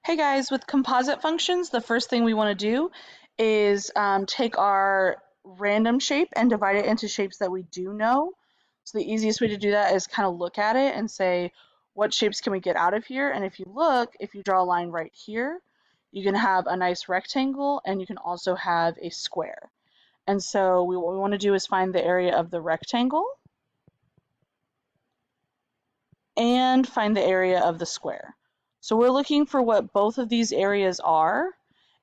Hey guys, with composite functions, the first thing we want to do is take our random shape and divide it into shapes that we do know. So the easiest way to do that is kind of look at it and say, what shapes can we get out of here? And if you look, if you draw a line right here, you can have a nice rectangle and you can also have a square. And so what we want to do is find the area of the rectangle and find the area of the square. So we're looking for what both of these areas are.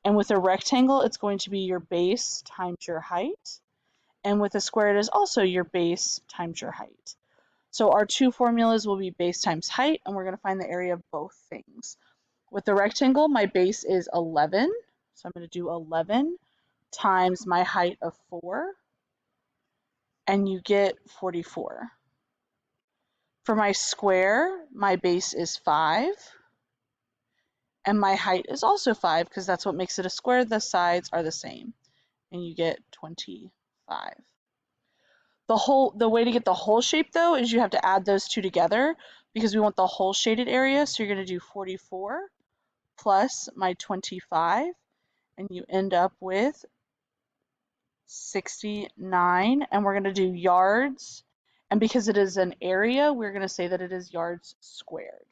And with a rectangle, it's going to be your base times your height. And with a square, it is also your base times your height. So our two formulas will be base times height, and we're going to find the area of both things. With the rectangle, my base is 11. So I'm going to do 11 times my height of 4, and you get 44. For my square, my base is 5. And my height is also 5 because that's what makes it a square. The sides are the same. And you get 25. The way to get the whole shape though is you have to add those two together because we want the whole shaded area. So you're going to do 44 plus my 25 and you end up with 69, and we're going to do yards. And because it is an area, we're going to say that it is yards squared.